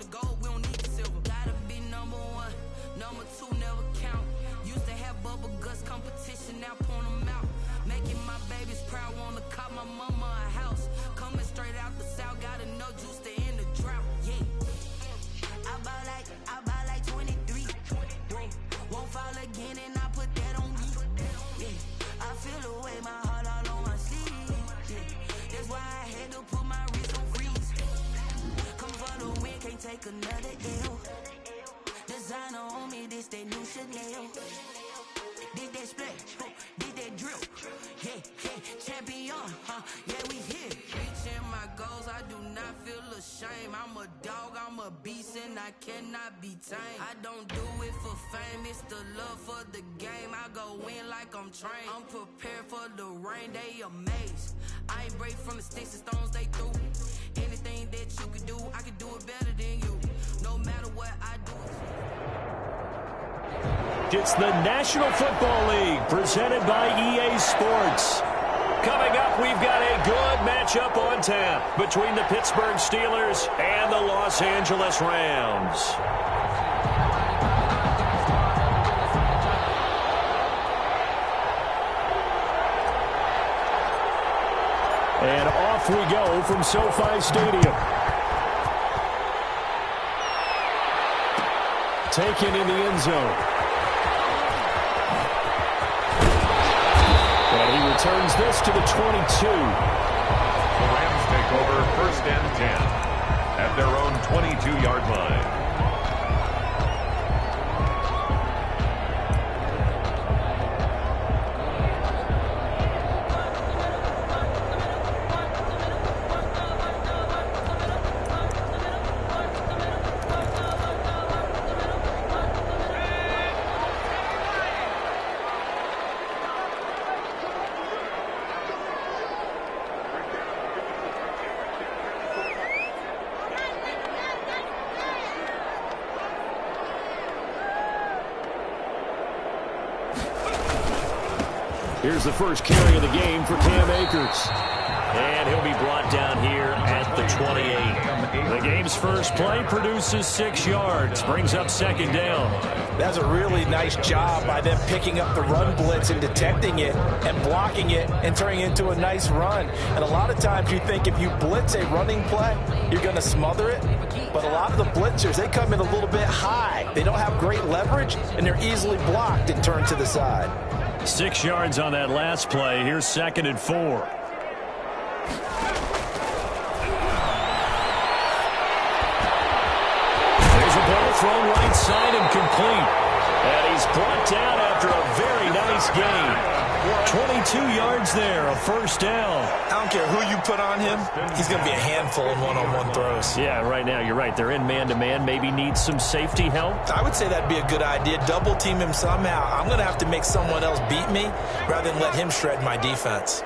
the gold, we don't need the silver. Gotta be number one, number two never count. Used to have bubble guts competition, now point them out. Making my babies proud, wanna cop my mama a house. Coming straight out the south, got enough juice to end the drought. Yeah, I buy like 23. Whoa, won't fall again and I put that on me. Yeah, I feel the way, my heart all on my sleeve. Yeah, that's why I had to put my wrist on freeze. Come for the win, can't take another L. Designer on me, this that new Chanel. Did that splash, did that drip. Yeah, champion, yeah, we here. Reaching my goals, I do not feel ashamed. I'm a dog, I'm a beast, and I cannot be tamed. I don't do it for fame, it's the love for the game. I go in like I'm trained. I'm prepared for the rain, they amazed. I ain't break from the sticks and stones they threw. Anything that you can do, I can do it better than you. No matter what I do. It's the National Football League presented by EA Sports. Coming up, we've got a good matchup on tap between the Pittsburgh Steelers and the Los Angeles Rams. And off we go from SoFi Stadium. Taken in the end zone. And he returns this to the 22. The Rams take over 1st and 10 at their own 22-yard line. Here's the first carry of the game for Cam Akers. And he'll be brought down here at the 28. The game's first play produces 6 yards, brings up 2nd down. That's a really nice job by them picking up the run blitz and detecting it and blocking it and turning it into a nice run. And a lot of times you think if you blitz a running play, you're going to smother it. But a lot of the blitzers, they come in a little bit high. They don't have great leverage, and they're easily blocked and turned to the side. 6 yards on that last play. Here's 2nd and 4. There's a ball thrown right side and complete. And he's brought down after a very nice gain. 22 yards there, a 1st down. I don't care who you put on him. He's going to be a handful in one-on-one throws. Yeah, right now, you're right. They're in man-to-man. Maybe needs some safety help. I would say that'd be a good idea. Double team him somehow. I'm going to have to make someone else beat me rather than let him shred my defense.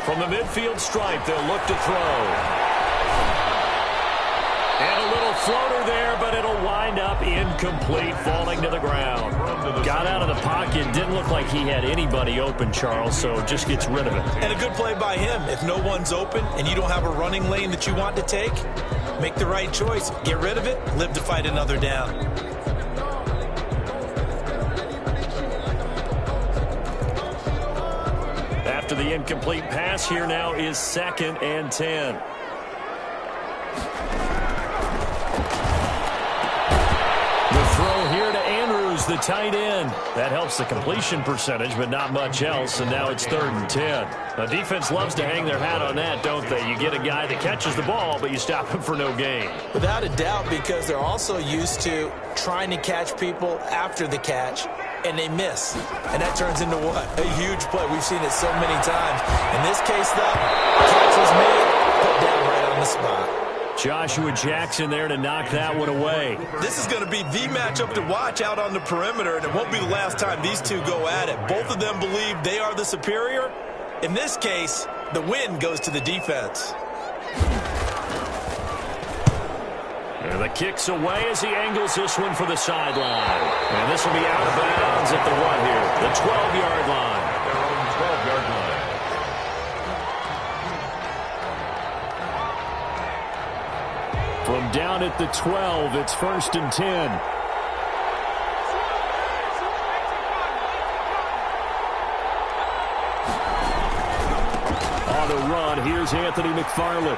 From the midfield stripe, they'll look to throw. And a little floater there, but it'll wind up incomplete, falling to the ground. Got out of the pocket, didn't look like he had anybody open, Charles, so just gets rid of it. And a good play by him. If no one's open and you don't have a running lane that you want to take, make the right choice. Get rid of it, live to fight another down. After the incomplete pass, here now is 2nd and 10. Throw here to Andrews, the tight end. That helps the completion percentage, but not much else, and now it's 3rd and 10. The defense loves to hang their hat on that, don't they? You get a guy that catches the ball, but you stop him for no gain. Without a doubt, because they're also used to trying to catch people after the catch, and they miss. And that turns into what? A huge play. We've seen it so many times. In this case, though, catch was made, put down right on the spot. Joshua Jackson there to knock that one away. This is going to be the matchup to watch out on the perimeter, and it won't be the last time these two go at it. Both of them believe they are the superior. In this case, the win goes to the defense. And the kick's away as he angles this one for the sideline. And this will be out of bounds at the what here? The 12-yard line. Their own 12-yard line. From down at the 12, it's 1st and 10. On the run, here's Anthony McFarland.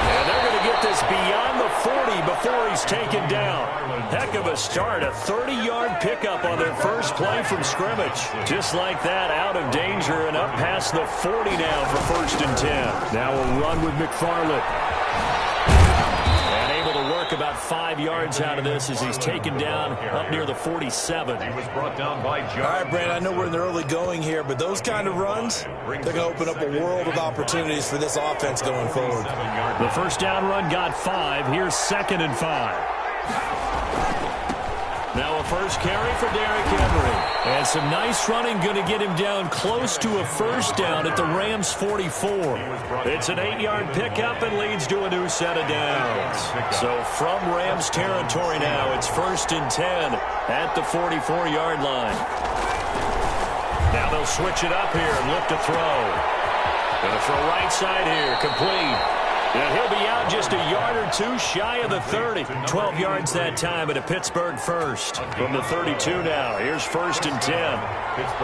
And they're going to get this beyond the 40 before he's taken down. Heck of a start, a 30-yard pickup on their first play from scrimmage. Just like that, out of danger and up past the 40 now for 1st and 10. Now a run with McFarland. And able to work about 5 yards out of this as he's taken down up near the 47. He was brought down by John. All right, Brandon, I know we're in the early going here, but those kind of runs, they're going to open up a world of opportunities for this offense going forward. The first down run got 5. Here's 2nd and 5. Now a first carry for Derrick Henry. And some nice running going to get him down close to a first down at the Rams' 44. It's an 8-yard pickup and leads to a new set of downs. So from Rams territory now, it's 1st and 10 at the 44-yard line. Now they'll switch it up here and look to throw. Going to throw right side here, complete. And he'll be out just a yard or two shy of the 30. 12 yards that time at a Pittsburgh first. From the 32 now, here's 1st and 10.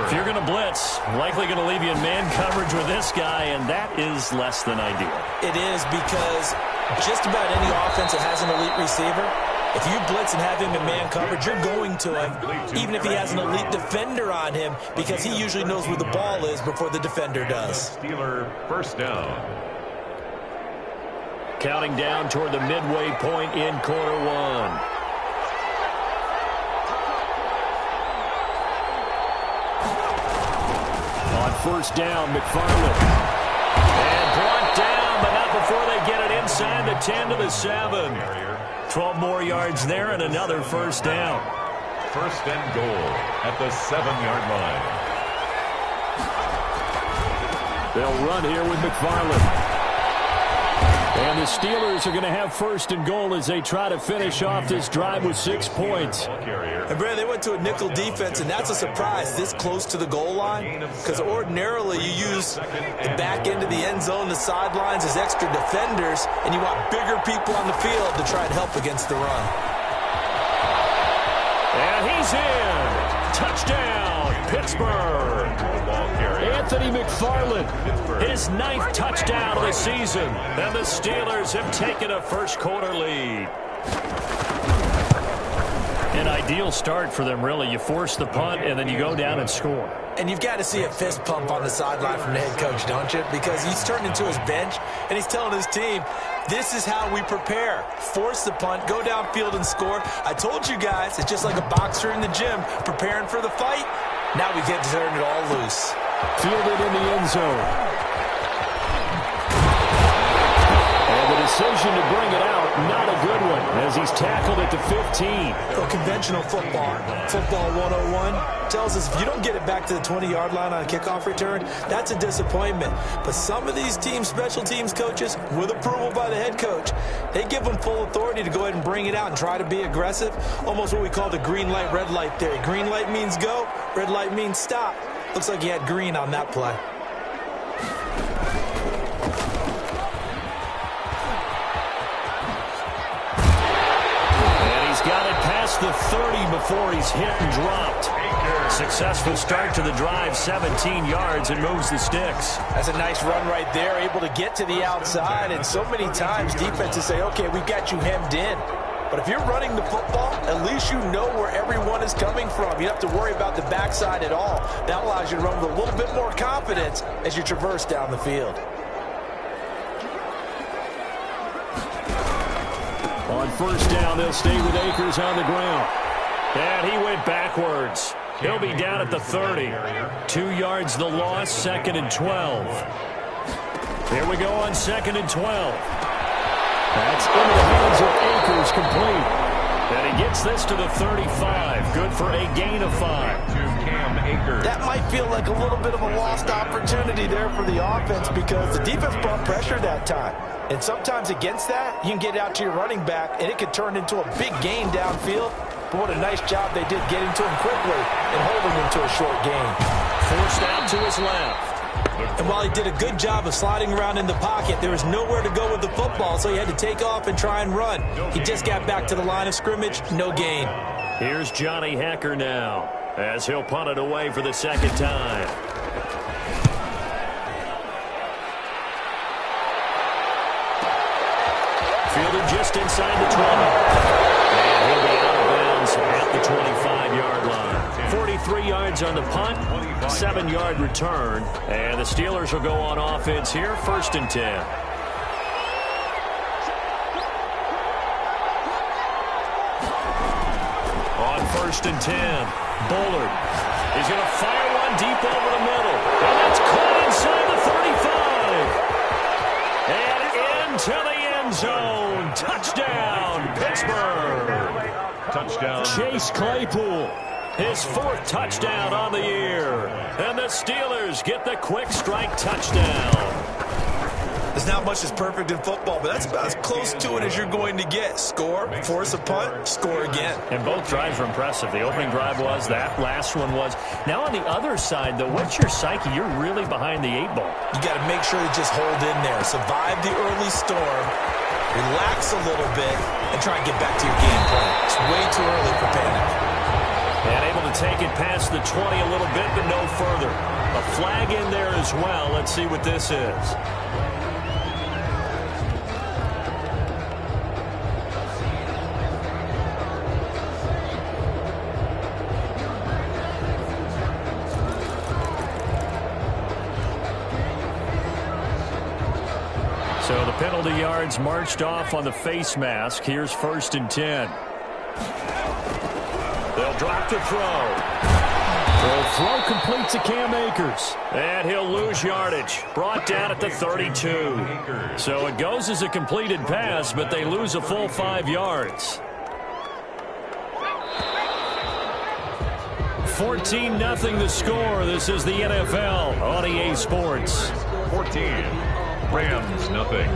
If you're going to blitz, likely going to leave you in man coverage with this guy, and that is less than ideal. It is, because just about any offense that has an elite receiver, if you blitz and have him in man coverage, you're going to him, even if he has an elite defender on him, because he usually knows where the ball is before the defender does. Steeler first down. Counting down toward the midway point in quarter one. On first down, McFarland. And brought down, but not before they get it inside the 10 to the 7. 12 more yards there and another first down. 1st and goal at the 7-yard line. They'll run here with McFarland. And the Steelers are going to have 1st and goal as they try to finish off this drive with 6 points. And, Brad, they went to a nickel defense, and that's a surprise this close to the goal line, because ordinarily you use the back end of the end zone, the sidelines as extra defenders, and you want bigger people on the field to try and help against the run. And he's in. Touchdown, Pittsburgh. Anthony McFarland, his 9th touchdown of the season. And the Steelers have taken a first-quarter lead. An ideal start for them, really. You force the punt, and then you go down and score. And you've got to see a fist pump on the sideline from the head coach, don't you? Because he's turned into his bench, and he's telling his team, this is how we prepare. Force the punt, go downfield and score. I told you guys, it's just like a boxer in the gym preparing for the fight. Now we get to turn it all loose. Fielded in the end zone. And the decision to bring it out, not a good one, as he's tackled at the 15. Well, conventional football 101, tells us if you don't get it back to the 20-yard line on a kickoff return, that's a disappointment. But some of these team special teams coaches, with approval by the head coach, they give them full authority to go ahead and bring it out and try to be aggressive, almost what we call the green light, red light theory. Green light means go, red light means stop. Looks like he had green on that play. And he's got it past the 30 before he's hit and dropped. Successful start to the drive, 17 yards, and moves the sticks. That's a nice run right there, able to get to the outside, and so many times defenses say, okay, we've got you hemmed in. But if you're running the football, at least you know where everyone is coming from. You don't have to worry about the backside at all. That allows you to run with a little bit more confidence as you traverse down the field. On first down, they'll stay with Akers on the ground. And he went backwards. He'll be down at the 30. 2 yards the loss, 2nd and 12. Here we go on 2nd and 12. That's into the hands of Akers, complete. And he gets this to the 35. Good for a gain of 5. To Cam Akers. That might feel like a little bit of a lost opportunity there for the offense because the defense brought pressure that time. And sometimes against that, you can get out to your running back, and it could turn into a big gain downfield. But what a nice job they did getting to him quickly and holding him to a short gain. Forced out to his left. And while he did a good job of sliding around in the pocket, there was nowhere to go with the football, so he had to take off and try and run. He just got back to the line of scrimmage, no gain. Here's Johnny Hacker now, as he'll punt it away for the second time. Fielded just inside the 20. And he'll be out of bounds at the 25-yard line. 43 yards on the punt, 7-yard return. And the Steelers will go on offense here, 1st and 10. On 1st and 10, Bullard. He's going to fire one deep over the middle. And that's caught inside the 35. And into the end zone. Touchdown, Pittsburgh. Touchdown. Chase Claypool, his 4th touchdown on the year. And the Steelers get the quick strike touchdown. There's not much that's perfect in football, but that's about as close to it as you're going to get. Score, force a punt, score again. And both drives were impressive. The opening drive was, that last one was. Now on the other side, though, what's your psyche? You're really behind the 8-ball. You got to make sure to just hold in there. Survive the early storm, relax a little bit, and try and get back to your game plan. It's way too early for panic. And able to take it past the 20 a little bit, but no further. A flag in there as well. Let's see what this is. So the penalty yards marched off on the face mask. Here's 1st and 10. They'll drop the throw. The throw completes to Cam Akers. And he'll lose yardage. Brought down at the 32. So it goes as a completed pass, but they lose a full 5 yards. 14-0 the score. This is the NFL on EA Sports. 14. Rams, nothing.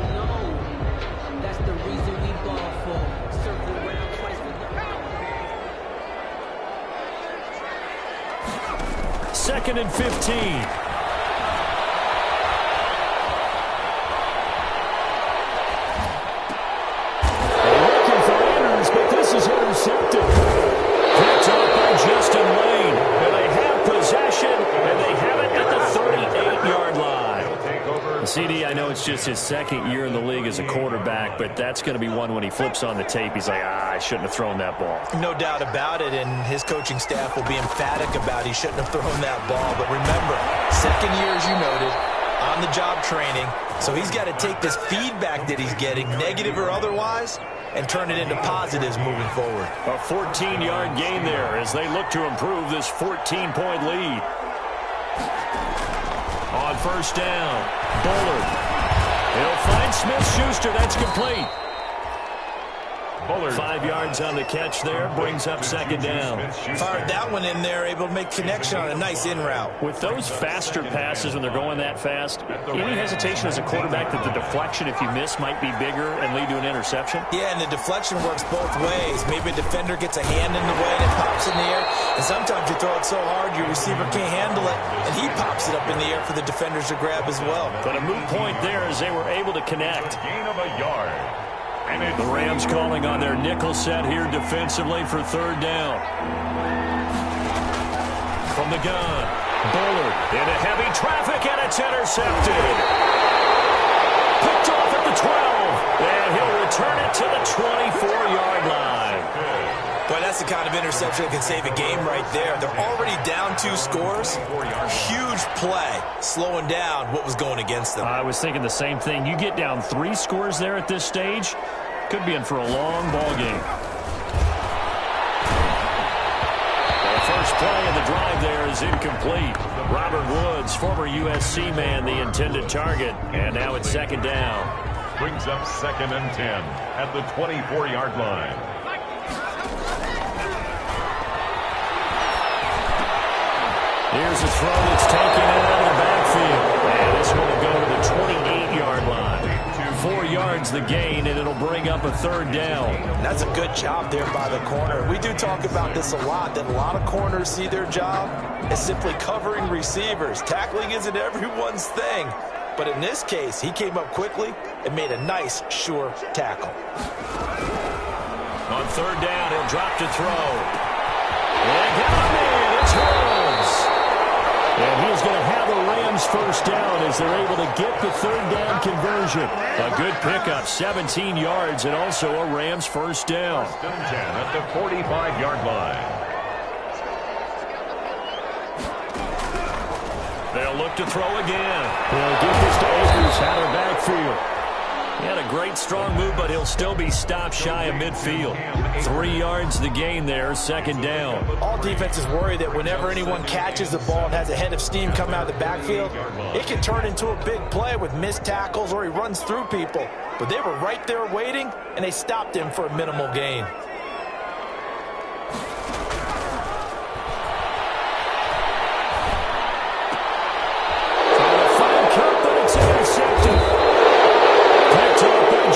That's the reason we ball for. Circle around twice with 2nd and 15. Looking for Andrews, but this is intercepted. Picked up by Justin Lane. And they have possession, and they have it at the 38-yard line. CD, I know it's just his 2nd year in the league as a quarterback, but that's going to be one when he flips on the tape. He's like, I shouldn't have thrown that ball. No doubt about it, and his coaching staff will be emphatic about he shouldn't have thrown that ball. But remember, 2nd year, as you noted, on-the-job training, so he's got to take this feedback that he's getting, negative or otherwise, and turn it into positives moving forward. A 14-yard gain there as they look to improve this 14-point lead. On 1st down, Bullard. He'll find Smith-Schuster. That's complete. Bullard. 5 yards on the catch there. Brings up 2nd down. Fired that one in there, able to make connection on a nice in route. With those faster passes when they're going that fast, any hesitation as a quarterback that the deflection, if you miss, might be bigger and lead to an interception? Yeah, and the deflection works both ways. Maybe a defender gets a hand in the way and it pops in the air. And sometimes you throw it so hard your receiver can't handle it, and he pops it up in the air for the defenders to grab as well. But a moot point there as they were able to connect. Gain of a yard. And The Rams calling on their nickel set here defensively for 3rd down. From the gun, Bullard into heavy traffic, and it's intercepted. Picked off at the 12, and he'll return it to the 24-yard line. Boy, that's the kind of interception that can save a game right there. They're already down 2 scores. Huge play, slowing down what was going against them. I was thinking the same thing. You get down 3 scores there at this stage, could be in for a long ball game. The first play of the drive there is incomplete. Robert Woods, former USC man, the intended target, and now it's 2nd down. brings up 2nd and 10 at the 24-yard line. Here's a throw that's taken out of the backfield. And this one will go to the 28-yard line. 4 yards yards the gain, and it'll bring up a third down. That's a good job there by the corner. We do talk about this a lot, that a lot of corners see their job as simply covering receivers. Tackling isn't everyone's thing. But in this case, he came up quickly and made a nice, sure tackle. On third down, he'll drop to throw. And got him in. It's Rhodes. And he's going to have the Rams first down as they're able to get the third down conversion. A good pickup, 17 yards, and also a Rams first down. 10 at the 45-yard line. They'll look to throw again. They'll give this to Akers out of the backfield. He had a great strong move, but he'll still be stopped shy of midfield. 3 yards the gain there, second down. All defenses worry that whenever anyone catches the ball and has a head of steam come out of the backfield, it can turn into a big play with missed tackles or he runs through people. But they were right there waiting, and they stopped him for a minimal gain.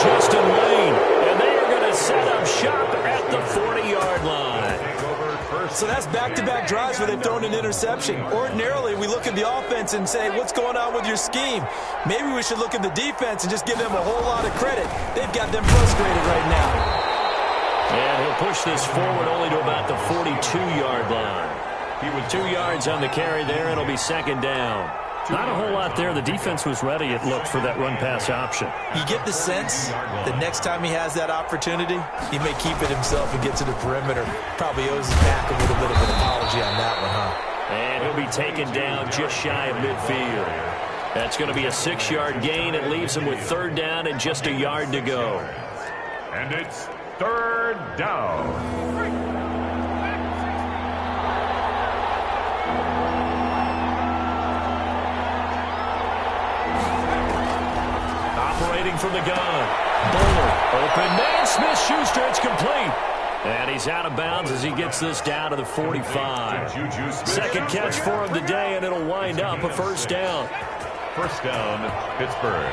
Justin Lane, and they are going to set up shop at the 40-yard line. So that's back-to-back drives where they've thrown an interception. Ordinarily, we look at the offense and say, what's going on with your scheme? Maybe we should look at the defense and just give them a whole lot of credit. They've got them frustrated right now. And he'll push this forward only to about the 42-yard line. He was 2 yards on the carry there. It'll be second down. Not a whole lot there. The defense was ready, it looked, for that run-pass option. You get the sense that next time he has that opportunity, he may keep it himself and get to the perimeter. Probably owes his back a little bit of an apology on that one, huh? And he'll be taken down just shy of midfield. That's going to be a 6-yard gain. It leaves him with third down and just a yard to go. And it's third down. Operating from the gun. Bowler. Open man. Smith-Schuster. It's complete. And he's out of bounds as he gets this down to the 45. Second catch for him today, and it'll wind up a first down. First down, Pittsburgh.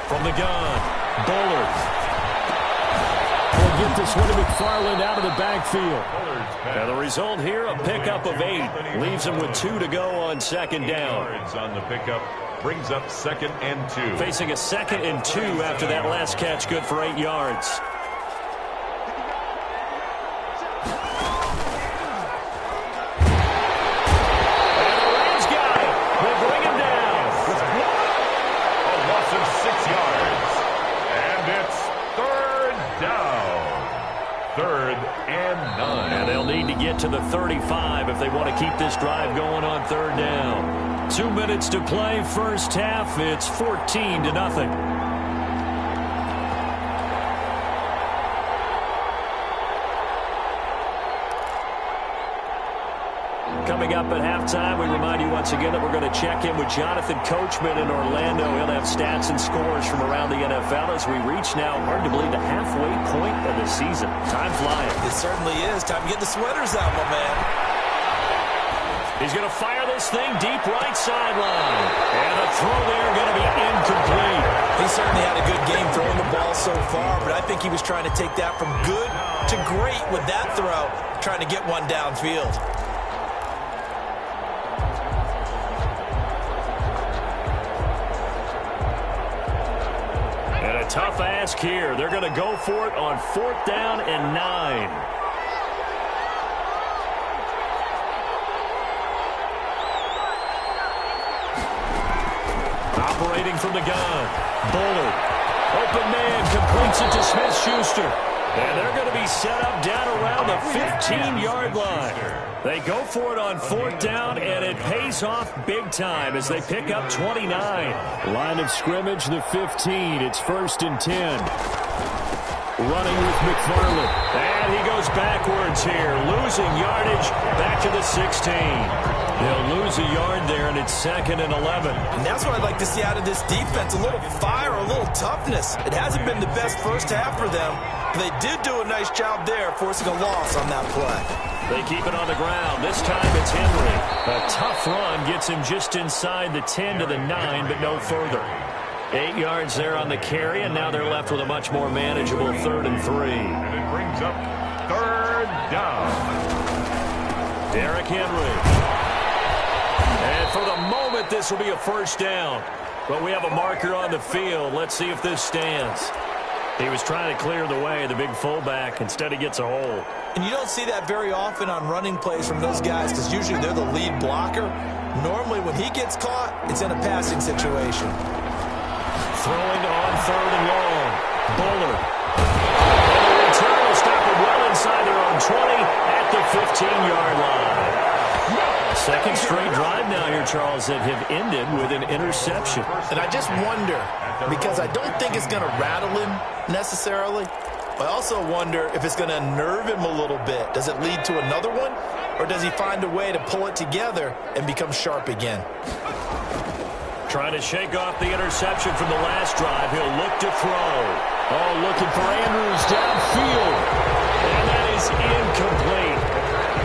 From the gun. Bowler. Will get this one to McFarland out of the backfield. And the result here, a pickup of 8. Leaves him with 2 to go on second down. On the pickup, brings up second and 2. Facing a second and 2 after that last catch, good for 8 yards. And the Rams got him. They bring him down. A loss of 6 yards. And it's third down. Third and 9. And they'll need to get to the 35 if they want to keep this drive going on third down. 2 minutes to play, first half. It's 14-0. Coming up at halftime, we remind you once again that we're going to check in with Jonathan Coachman in Orlando. He'll have stats and scores from around the NFL as we reach now, hard to believe, the halfway point of the season. Time flying. It certainly is. Time to get the sweaters out, my man. He's going to fire this thing deep right sideline. And the throw there going to be incomplete. He certainly had a good game throwing the ball so far, but I think he was trying to take that from good to great with that throw, trying to get one downfield. And a tough ask here. They're going to go for it on 4th down and 9. Operating from the gun. Bullard. Open man completes it to Smith-Schuster. And they're going to be set up down around the 15-yard line. They go for it on 4th down, and it pays off big time as they pick up 29. Line of scrimmage, the 15. It's 1st and 10. Running with McFarland. And he goes backwards here, losing yardage back to the 16. He'll lose a yard there, and it's 2nd and 11. And that's what I'd like to see out of this defense, a little fire, a little toughness. It hasn't been the best first half for them, but they did do a nice job there forcing a loss on that play. They keep it on the ground. This time it's Henry. A tough run gets him just inside the 10 to the 9, but no further. 8 yards there on the carry, and now they're left with a much more manageable 3rd and 3. And it brings up 3rd down. Derrick Henry. And for the moment, this will be a first down. But we have a marker on the field. Let's see if this stands. He was trying to clear the way, the big fullback. Instead, he gets a hold. And you don't see that very often on running plays from those guys because usually they're the lead blocker. Normally, when he gets caught, it's in a passing situation. Throwing on 3rd and long. Bullard. And the return will stop it well inside their own 20 at the 15-yard line. Second straight drive now here, Charles, that have ended with an interception. And I just wonder, because I don't think it's going to rattle him necessarily, but I also wonder if it's going to unnerve him a little bit. Does it lead to another one, or does he find a way to pull it together and become sharp again? Trying to shake off the interception from the last drive. He'll look to throw. Oh, looking for Andrews downfield. And that is incomplete.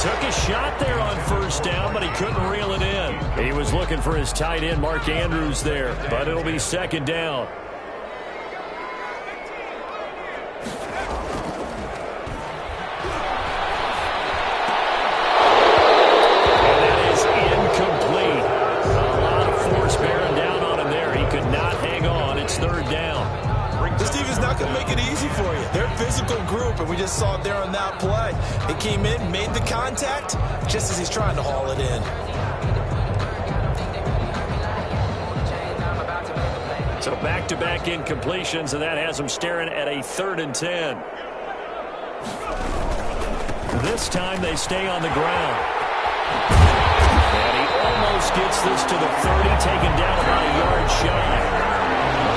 Took a shot there on first down, but he couldn't reel it in. He was looking for his tight end, Mark Andrews, there, but it'll be 2nd down. And that is incomplete. A lot of force bearing down on him there. He could not hang on. It's 3rd down. This defense not going to make it easy for you. They're a physical group, and we just saw it there on that play. He came in, made the contact, just as he's trying to haul it in. So back-to-back incompletions, and that has him staring at a 3rd and 10. This time they stay on the ground. And he almost gets this to the 30, taken down about a yard shy.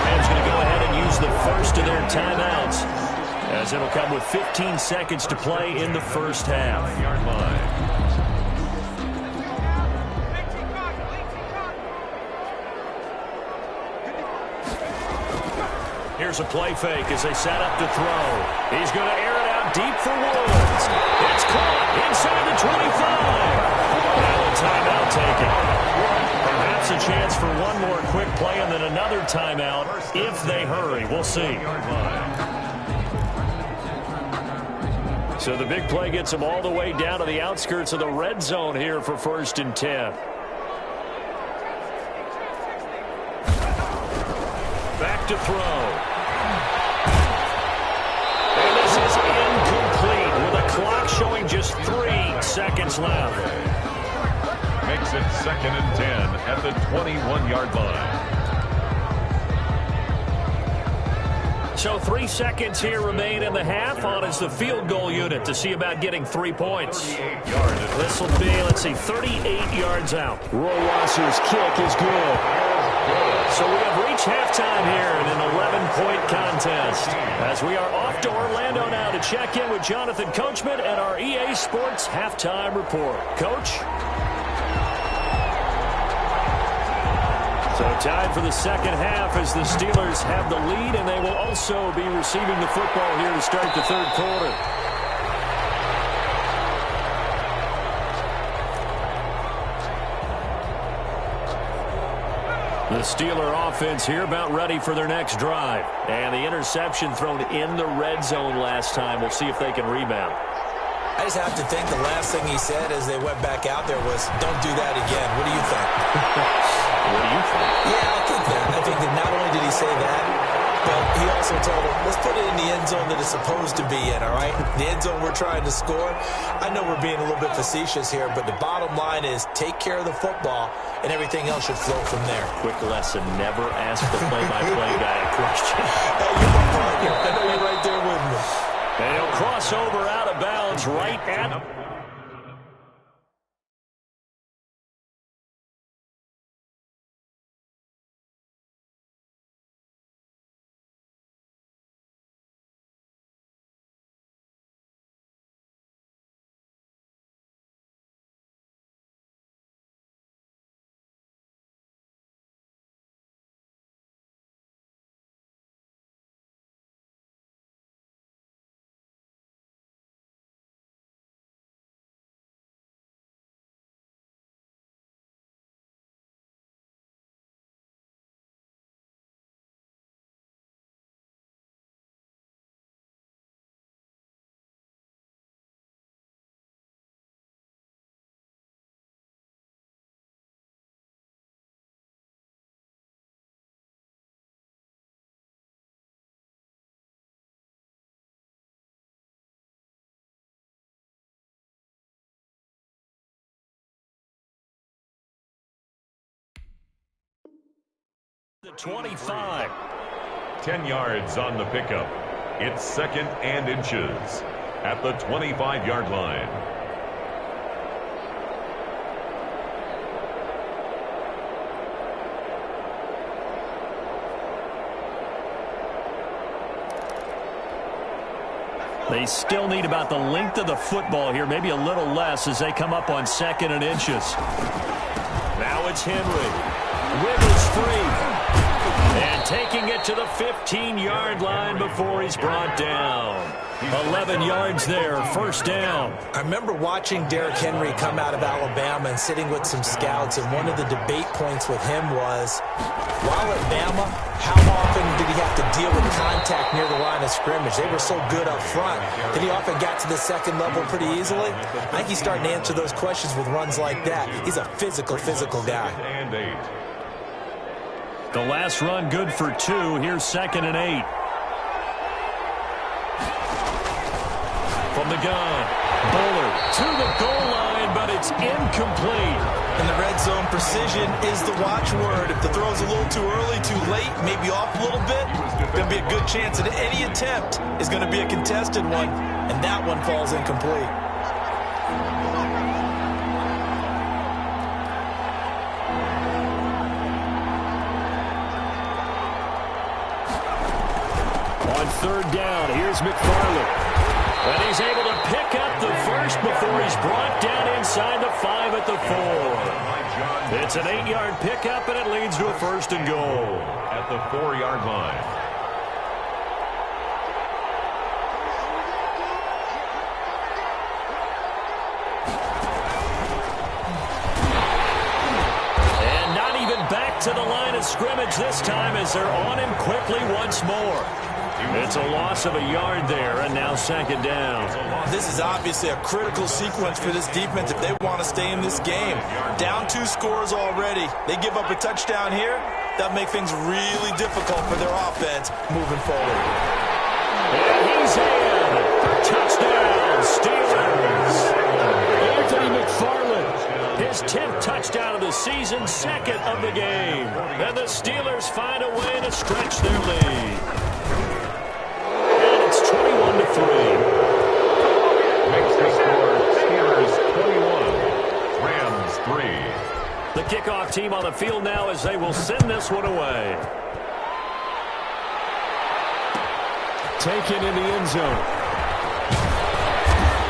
Rams going to go ahead and use the first of their timeouts, as it'll come with 15 seconds to play in the first half. Yard line. Here's a play fake as they set up to throw. He's going to air it out deep for Woods. It's caught inside the 25. Now a timeout taken. Perhaps a chance for one more quick play and then another timeout if they hurry. We'll see. So the big play gets them all the way down to the outskirts of the red zone here for 1st and 10. Back to throw. And this is incomplete with a clock showing just 3 seconds left. Makes it 2nd and 10 at the 21-yard line. So 3 seconds here remain in the half. On is the field goal unit to see about getting 3 points. This will be, let's see, 38 yards out. Roy Wasser's kick is good. So we have reached halftime here in an 11-point contest. As we are off to Orlando now to check in with Jonathan Coachman and our EA Sports Halftime Report. Coach? So time for the second half as the Steelers have the lead, and they will also be receiving the football here to start the 3rd quarter. The Steeler offense here about ready for their next drive. And the interception thrown in the red zone last time. We'll see if they can rebound. I just have to think the last thing he said as they went back out there was, don't do that again. What do you think? What do you think? Yeah, I think that. I think that not only did he say that, but he also told him, let's put it in the end zone that it's supposed to be in, all right? The end zone we're trying to score. I know we're being a little bit facetious here, but the bottom line is take care of the football, and everything else should flow from there. Quick lesson, never ask the play-by-play guy a question. Hey, you're my partner. I know you're right there with me. And he'll cross over out of bounds right at 25. 10 yards on the pickup. It's 2nd and inches at the 25-yard line. They still need about the length of the football here, maybe a little less as they come up on 2nd and inches. Now it's Henry with his 3. And taking it to the 15-yard line before he's brought down. 11 yards there, 1st down. I remember watching Derrick Henry come out of Alabama and sitting with some scouts, and one of the debate points with him was, while at Bama, how often did he have to deal with contact near the line of scrimmage? They were so good up front that he often got to the 2nd level pretty easily. I think he's starting to answer those questions with runs like that. He's a physical guy. And 8. The last run good for 2. Here's 2nd and 8. From the gun, Buller to the goal line, but it's incomplete. And the red zone precision is the watchword. If the throw's a little too early, too late, maybe off a little bit, going to be a good chance that any attempt is going to be a contested one, and that one falls incomplete. On 3rd down, here's McFarland. And he's able to pick up the first before he's brought down inside the 5 at the 4. It's an 8-yard pickup, and it leads to a 1st and goal. At the 4-yard line. And not even back to the line of scrimmage this time as they're on him quickly once more. It's a loss of a yard there, and now 2nd down. This is obviously a critical sequence for this defense if they want to stay in this game. Down 2 scores already. They give up a touchdown here. That'll make things really difficult for their offense moving forward. And he's in. Touchdown, Steelers. Anthony McFarland, his 10th touchdown of the season, 2nd of the game. And the Steelers find a way to stretch their lead. 21-3. Makes the score Steelers 21, Rams 3. The kickoff team on the field now as they will send this one away. Taken in the end zone.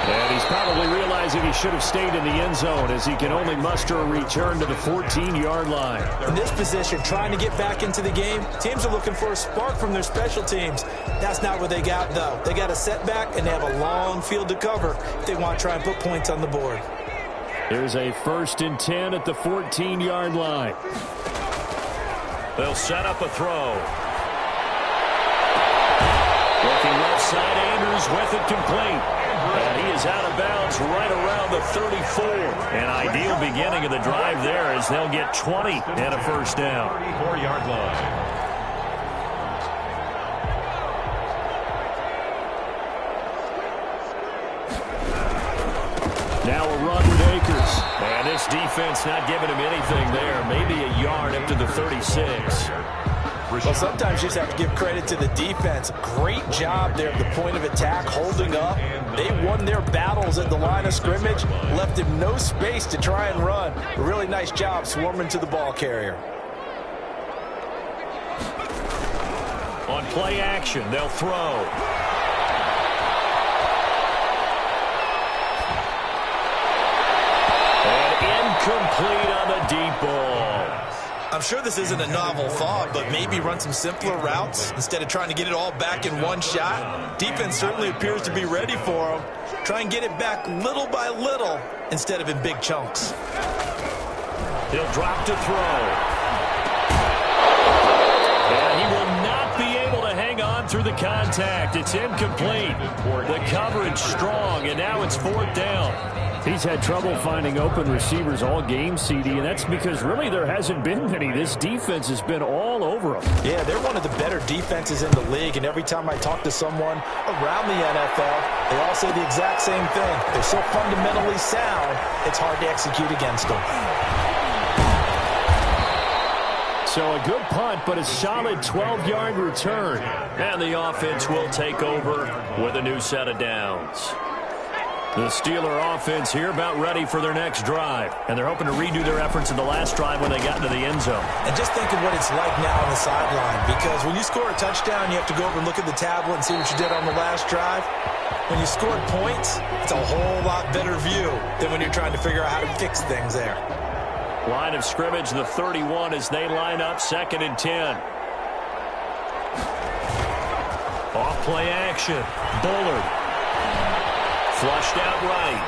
And he's probably realizing he should have stayed in the end zone as he can only muster a return to the 14-yard line. In this position, trying to get back into the game, teams are looking for a spark from their special teams. That's not what they got, though. They got a setback, and they have a long field to cover if they want to try and put points on the board. Here's a 1st and 10 at the 14-yard line. They'll set up a throw. Looking left side, Andrews with it complete. And he is out of bounds right around the 34. An ideal beginning of the drive there as they'll get 20 and a 1st down. 34-yard line. Now a run with Akers. And this defense not giving him anything there. Maybe a yard up to the 36. Well, sometimes you just have to give credit to the defense. Great job there at the point of attack, holding up. They won their battles at the line of scrimmage, left him no space to try and run. A really nice job swarming to the ball carrier. On play action, they'll throw. And incomplete on the deep ball. I'm sure this isn't a novel thought, but maybe run some simpler routes instead of trying to get it all back in one shot. Defense certainly appears to be ready for him. Try and get it back little by little instead of in big chunks. He'll drop to throw. And he will not be able to hang on through the contact. It's incomplete. The coverage strong, and now it's 4th down. He's had trouble finding open receivers all game, CD, and that's because really there hasn't been many. This defense has been all over them. Yeah, they're one of the better defenses in the league, and every time I talk to someone around the NFL, they all say the exact same thing. They're so fundamentally sound, it's hard to execute against them. So a good punt, but a solid 12-yard return. And the offense will take over with a new set of downs. The Steeler offense here about ready for their next drive. And they're hoping to redo their efforts in the last drive when they got into the end zone. And just think of what it's like now on the sideline. Because when you score a touchdown, you have to go over and look at the tablet and see what you did on the last drive. When you scored points, it's a whole lot better view than when you're trying to figure out how to fix things there. Line of scrimmage, the 31 as they line up, 2nd and 10. Off play action. Bullard. Flushed out right.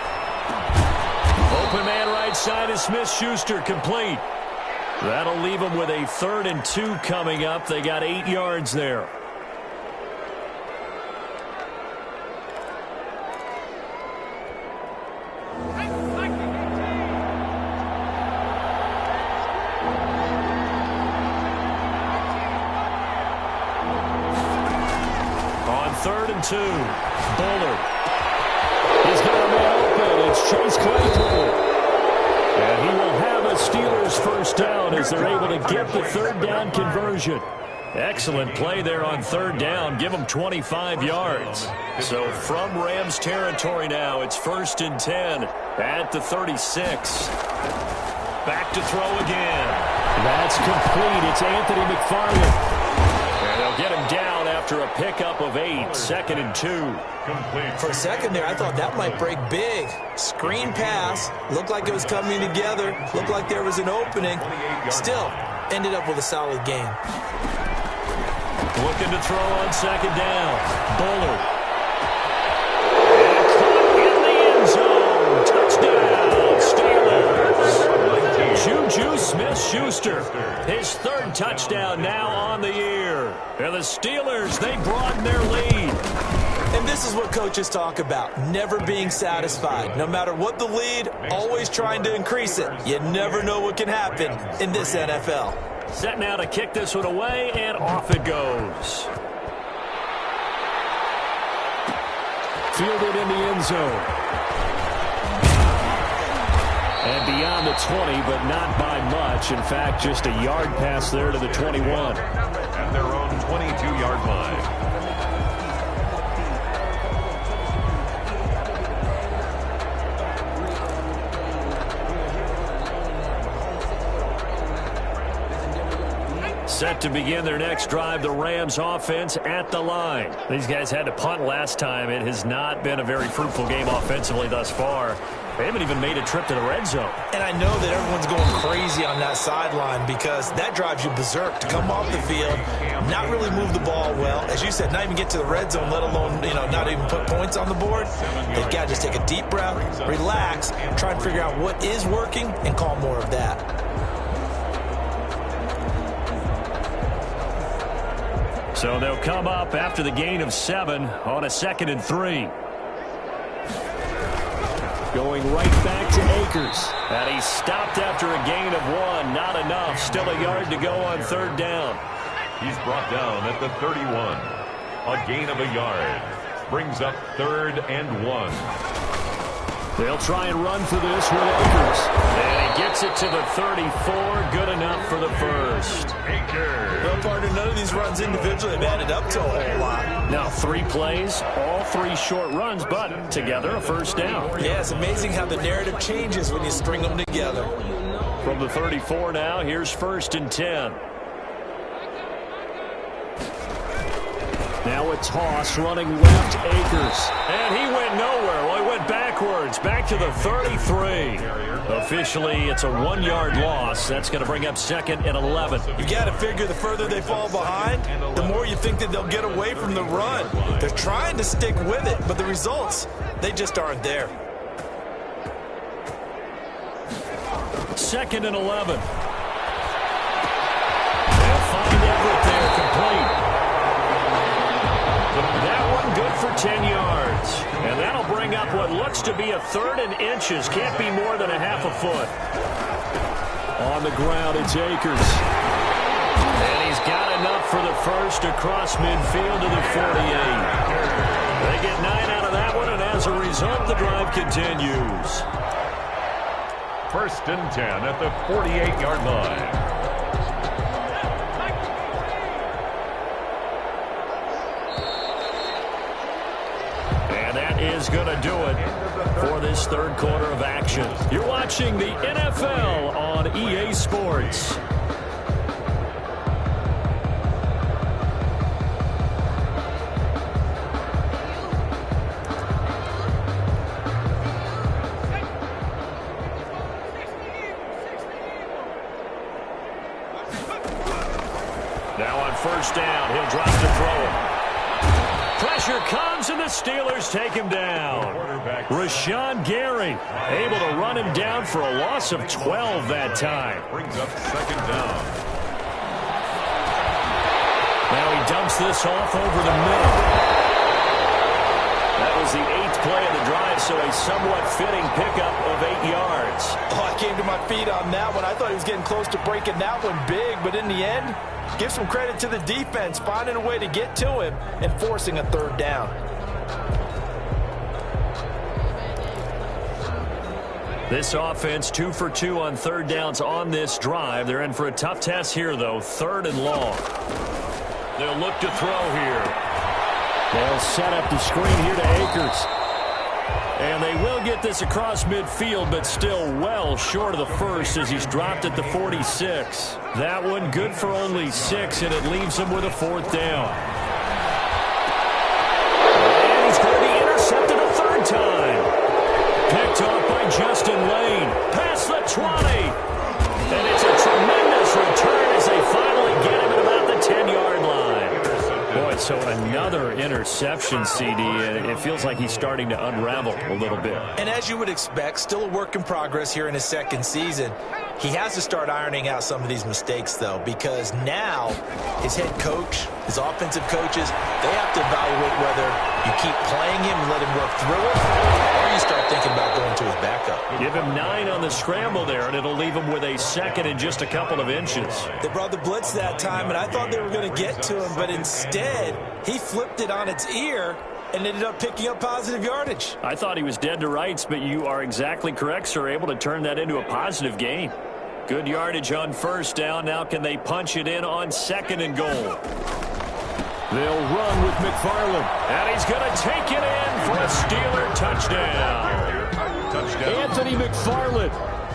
Open man right side is Smith-Schuster, complete. That'll leave them with a 3rd and 2 coming up. They got 8 yards there. On 3rd and 2, Bullard. He's got a man open. It's Chase Claypool. And he will have a Steelers first down as they're able to get the 3rd down conversion. Excellent play there on 3rd down. Give them 25 yards. So from Rams territory now, it's 1st and 10 at the 36. Back to throw again. That's complete. It's Anthony McFarland. And they'll get him down after a pickup of 8. 2nd and 2. For a second there, I thought that might break big. Screen pass. Looked like it was coming together. Looked like there was an opening. Still, ended up with a solid game. Looking to throw on 2nd down. Bullard. And caught in the end zone. Touchdown, Steelers. Juju Smith-Schuster. His 3rd touchdown now on the year. And the Steelers, they broaden their lead. And this is what coaches talk about, never being satisfied. No matter what the lead, always trying to increase it. You never know what can happen in this NFL. Set now to kick this one away, and off it goes. Fielded in the end zone. And beyond the 20, but not by much. In fact, just a yard pass there to the 21. At their own 22-yard line. Set to begin their next drive, the Rams offense at the line. These guys had to punt last time. It has not been a very fruitful game offensively thus far. They haven't even made a trip to the red zone. And I know that everyone's going crazy on that sideline because that drives you berserk to come off the field, not really move the ball well. As you said, not even get to the red zone, let alone, not even put points on the board. They've got to just take a deep breath, relax, try and figure out what is working and call more of that. So they'll come up after the gain of 7 on a 2nd and 3. Going right back to Akers. And he stopped after a gain of 1. Not enough. Still a yard to go on 3rd down. He's brought down at the 31. A gain of a yard. Brings up 3rd and 1. They'll try and run for this with Akers. And he gets it to the 34. Good enough for the first. Akers. Well, partner, none of these runs individually have added up to a whole lot. Now 3 plays, all 3 short runs, but together a first down. Yeah, it's amazing how the narrative changes when you string them together. From the 34 now, here's 1st and 10. Now a toss running left, Akers. And he went nowhere. Well, he went backwards, back to the 33. Officially, it's a 1-yard loss. That's going to bring up 2nd and 11. You got to figure the further they fall behind, the more you think that they'll get away from the run. They're trying to stick with it, but the results, they just aren't there. 2nd and 11. They'll find Everett there, complete. That one good for 10 yards. And that'll bring up what looks to be a 3rd and inches. Can't be more than a half a foot. On the ground, it's Akers. And he's got enough for the first across midfield to the 48. They get 9 out of that one, and as a result, the drive continues. 1st and 10 at the 48-yard line. to do it for this third quarter of action. You're watching the NFL on EA Sports. Now on first down, he'll drop to throw it. Pressure comes, and the Steelers take him down. Rashawn Gary able to run him down for a loss of 12 that time. Brings up second down. Now he dumps this off over the middle. That was the 8th play of the drive, so a somewhat fitting pickup of 8 yards. Oh, I came to my feet on that one. I thought he was getting close to breaking that one big, but in the end, give some credit to the defense, finding a way to get to him and forcing a third down. This offense 2 for 2 on third downs on this drive. They're in for a tough test here, though. 3rd and long. They'll look to throw here. They'll set up the screen here to Akers. And they will get this across midfield, but still well short of the first as he's dropped at the 46. That one good for only 6, and it leaves him with a 4th down. And he's going to be intercepted a 3rd time. Picked off by Justin Lane. Past the 20. And it's a tremendous return as they finally get him at about the 10-yard line. Boy, so another interception, CD, and it feels like he's starting to unravel a little bit. And as you would expect, still a work in progress here in his second season. He has to start ironing out some of these mistakes, though, because now his head coach, his offensive coaches, they have to evaluate whether you keep playing him and let him work through it, or you start thinking about going to his backup. Give him 9 on the scramble there, and it'll leave him with a 2nd and just a couple of inches. They brought the blitz that time, and I thought they were going to get to him, but instead, he flipped it on its ear and ended up picking up positive yardage. I thought he was dead to rights, but you are exactly correct, sir, able to turn that into a positive gain. Good yardage on first down. Now can they punch it in on 2nd and goal? They'll run with McFarland, and he's going to take it in for a Steeler touchdown. Anthony McFarland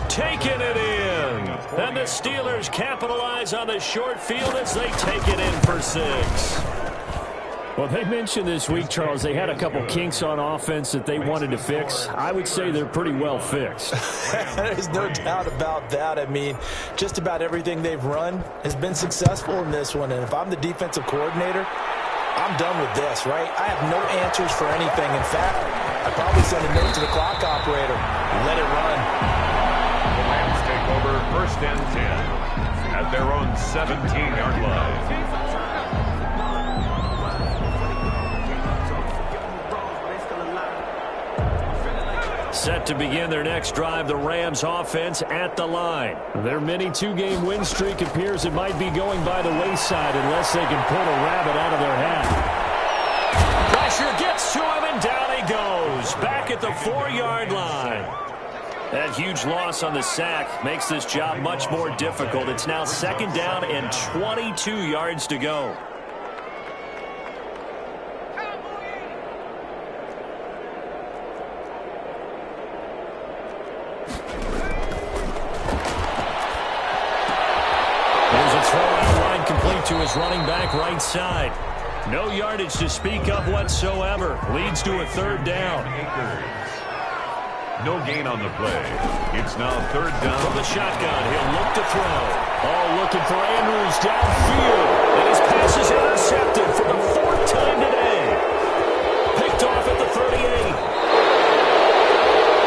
taking it in. And the Steelers capitalize on the short field as they take it in for 6. Well, they mentioned this week, Charles, they had a couple kinks on offense that they wanted to fix. I would say they're pretty well fixed. There's no doubt about that. I mean, just about everything they've run has been successful in this one. And if I'm the defensive coordinator, I'm done with this, right? I have no answers for anything. In fact, I'd probably send a note to the clock operator. Let it run. The Rams take over 1st and 10 at their own 17-yard line. Set to begin their next drive, the Rams offense at the line. Their mini 2-game win streak appears it might be going by the wayside unless they can pull a rabbit out of their hat. Pressure gets to him, and down he goes. Back at the 4-yard line. That huge loss on the sack makes this job much more difficult. It's now 2nd down and 22 yards to go. To his running back right side. No yardage to speak of whatsoever. Leads to a 3rd down. No gain on the play. It's now 3rd down. From the shotgun, he'll look to throw. Oh, looking for Andrews downfield. And his pass is intercepted for the 4th time today. Picked off at the 38.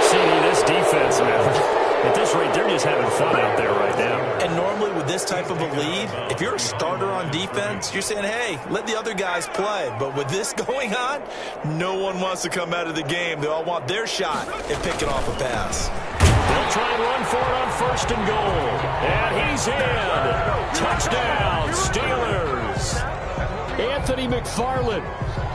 See, this defense, man. At this rate, they're just having fun out there right now. And normally with this type of a lead, if you're a starter on defense, you're saying, hey, let the other guys play. But with this going on, no one wants to come out of the game. They all want their shot at picking off a pass. They'll try and run for it on 1st and goal. And he's in. Touchdown, Steelers. Anthony McFarland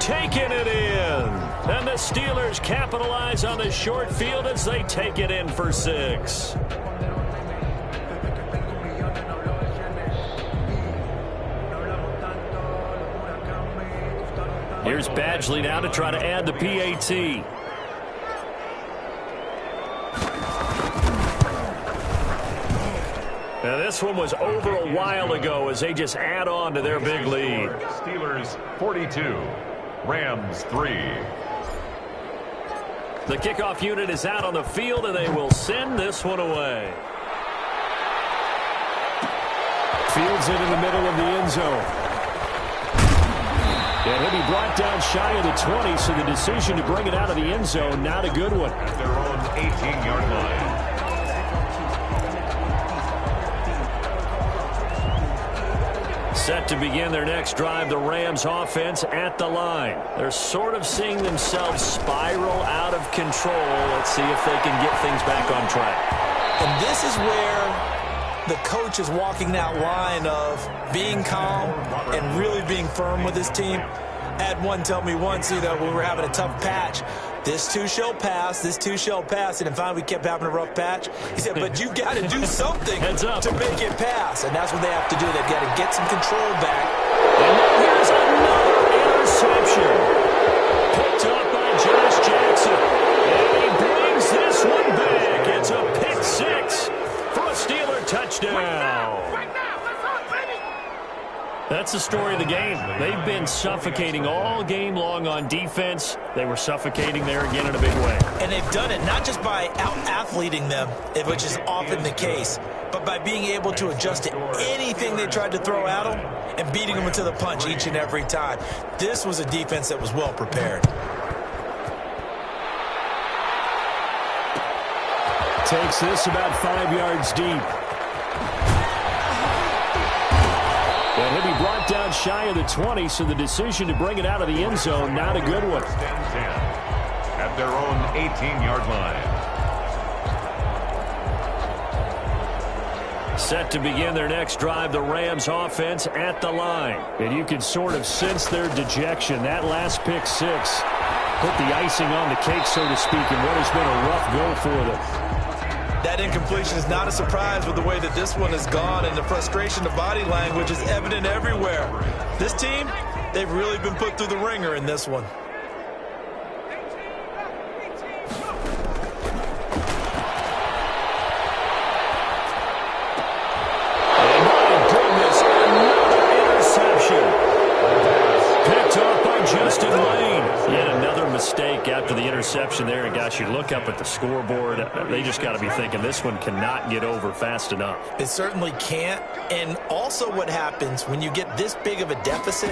taking it in. And the Steelers capitalize on the short field as they take it in for 6. Here's Badgley now to try to add the PAT. this one was over a while ago as they just add on to their big lead. Steelers 42, Rams 3. The kickoff unit is out on the field, and they will send this one away. Fields it in the middle of the end zone. And he'll be brought down shy of the 20, so the decision to bring it out of the end zone, not a good one. At their own 18-yard line. Set to begin their next drive, the Rams offense at the line. They're sort of seeing themselves spiral out of control. Let's see if they can get things back on track. And this is where the coach is walking that line of being calm and really being firm with his team. I had one tell me once, when we were having a tough patch, this too shall pass, this too shall pass. And finally we kept having a rough patch. He said, but you've got to do something to make it pass. And that's what they have to do. They've got to get some control back. And now here's another interception. Picked up by Josh Jackson. And he brings this one back. It's a pick six for a Steeler touchdown. That's the story of the game. They've been suffocating all game long on defense. They were suffocating there again in a big way. And they've done it not just by out-athleting them, which is often the case, but by being able to adjust to anything they tried to throw at them and beating them into the punch each and every time. This was a defense that was well prepared. Takes this about 5 yards deep. And he'll be brought down shy of the 20, so the decision to bring it out of the end zone, not a good one. 10-10 at their own 18-yard line. Set to begin their next drive, the Rams offense at the line. And you can sort of sense their dejection. That last pick six put the icing on the cake, so to speak, in what has been a rough go for them. That incompletion is not a surprise with the way that this one has gone, and the frustration, the body language is evident everywhere. This team, they've really been put through the ringer in this one. And my goodness, another interception. Picked off by Justin Lane. Yet another mistake after the interception there. And gosh, you look up at the scoreboard, they just got to be thinking this one cannot get over fast enough. It certainly can't. And also what happens when you get this big of a deficit,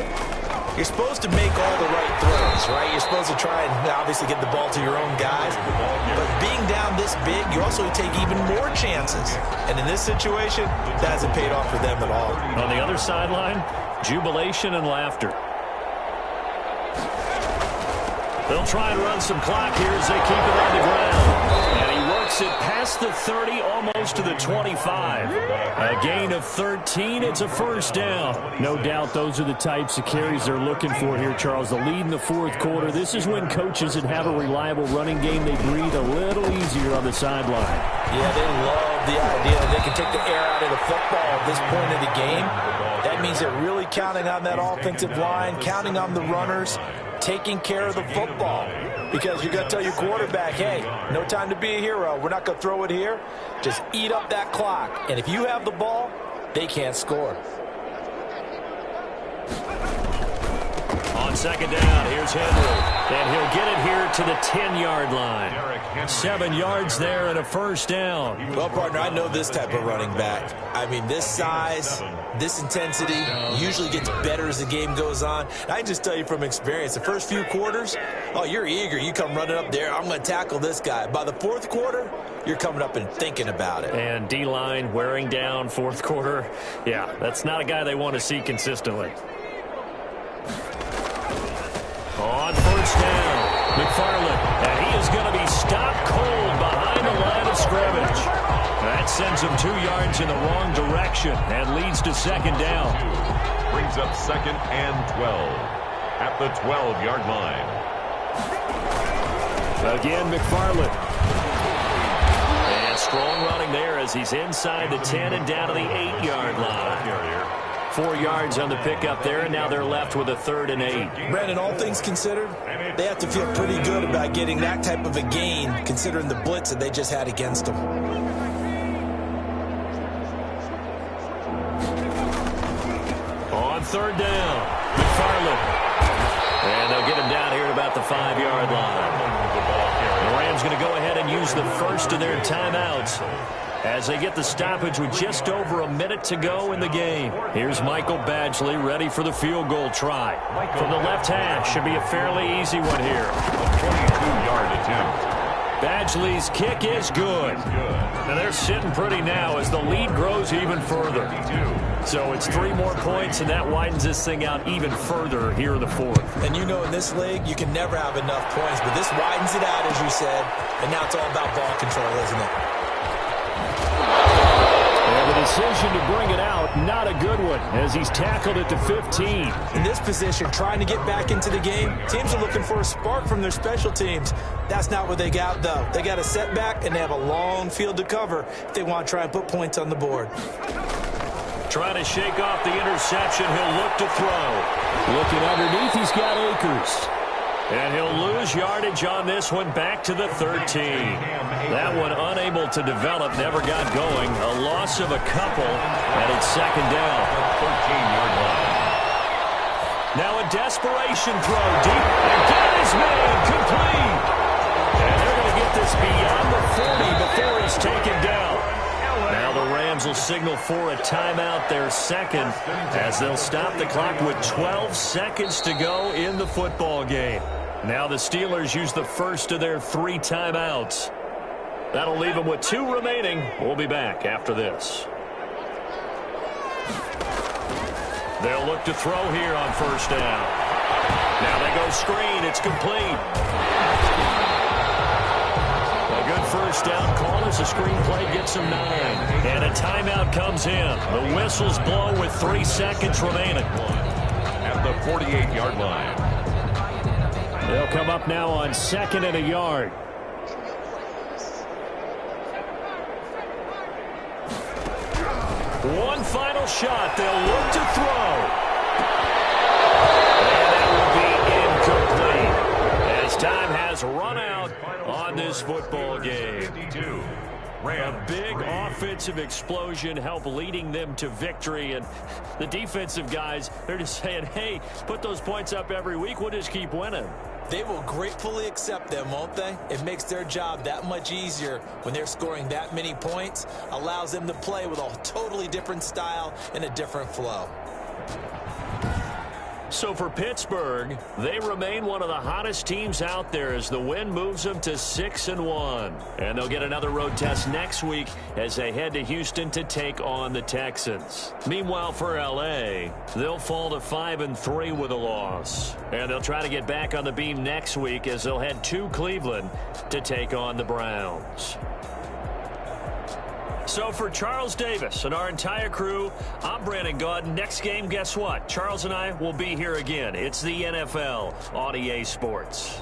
you're supposed to make all the right throws, right? You're supposed to try and obviously get the ball to your own guys. But being down this big, you also take even more chances. And in this situation, that hasn't paid off for them at all. On the other sideline, jubilation and laughter. They'll try and run some clock here as they keep it on the ground. And he works it past the 30, almost to the 25. A gain of 13. It's a first down. No doubt those are the types of carries they're looking for here, Charles. The lead in the fourth quarter. This is when coaches that have a reliable running game, they breathe a little easier on the sideline. Yeah, they love the idea that they can take the air out of the football at this point of the game. That means they're really counting on that offensive line, counting on the runners, taking care of the football. Because you're going to tell your quarterback, hey, no time to be a hero. We're not going to throw it here. Just eat up that clock. And if you have the ball, they can't score. On second down, here's Henry. And he'll get it here to the 10-yard line. 7 yards there and a first down. Well, partner, I know this type of running back. I mean, this size, this intensity usually gets better as the game goes on. I can just tell you from experience, the first few quarters, oh, you're eager. You come running up there, I'm going to tackle this guy. By the fourth quarter, you're coming up and thinking about it. And D-line wearing down fourth quarter. Yeah, that's not a guy they want to see consistently. On first down, McFarland, and he is going to be stopped cold behind the line of scrimmage. That sends him 2 yards in the wrong direction and leads to second down. Brings up second and 12 at the 12-yard line. Again, McFarland. And strong running there as he's inside the 10 and down to the 8-yard line. 4 yards on the pickup there, and now they're left with a 3rd and 8. Brandon, all things considered, they have to feel pretty good about getting that type of a gain, considering the blitz that they just had against them. On third down, McFarland. And they'll get him down here at about the 5-yard line. The Rams going to go ahead and use the first of their timeouts as they get the stoppage with just over a minute to go in the game. Here's Michael Badgley ready for the field goal try. From the left hash, should be a fairly easy one here. A 22-yard attempt. Badgley's kick is good. Now they're sitting pretty now as the lead grows even further. So it's 3 more points, and that widens this thing out even further here in the fourth. And you know in this league, you can never have enough points, but this widens it out, as you said, and now it's all about ball control, isn't it? And the decision to bring it out, not a good one, as he's tackled at the 15. In this position, trying to get back into the game, teams are looking for a spark from their special teams. That's not what they got, though. They got a setback, and they have a long field to cover if they want to try and put points on the board. Trying to shake off the interception. He'll look to throw. Looking underneath, he's got Akers. And he'll lose yardage on this one back to the 13. That one unable to develop, never got going. A loss of a couple, and it's second down. 13-yard line. Now a desperation throw deep. And that is made complete. And they're going to get this beyond the 40 before he's taken down. Now the Rams will signal for a timeout, their second, as they'll stop the clock with 12 seconds to go in the football game. Now the Steelers use the first of their 3 timeouts. That'll leave them with 2 remaining. We'll be back after this. They'll look to throw here on first down. Now they go screen. It's complete. A good first down call as the screenplay gets him 9. And a timeout comes in. The whistle's blown with 3 seconds remaining. At the 48-yard line. They'll come up now on 2nd and a yard. One final shot. They'll look to throw. And that will be incomplete as time has run out on this football game. A big offensive explosion helped leading them to victory, and the defensive guys, they're just saying, hey, put those points up every week, we'll just keep winning. They will gratefully accept them, won't they? It makes their job that much easier when they're scoring that many points, allows them to play with a totally different style and a different flow. So for Pittsburgh, they remain one of the hottest teams out there as the win moves them to 6-1. And they'll get another road test next week as they head to Houston to take on the Texans. Meanwhile, for L.A., they'll fall to 5-3 with a loss. And they'll try to get back on the beam next week as they'll head to Cleveland to take on the Browns. So for Charles Davis and our entire crew, I'm Brandon Gaudin. Next game, guess what? Charles and I will be here again. It's the NFL on EA Sports.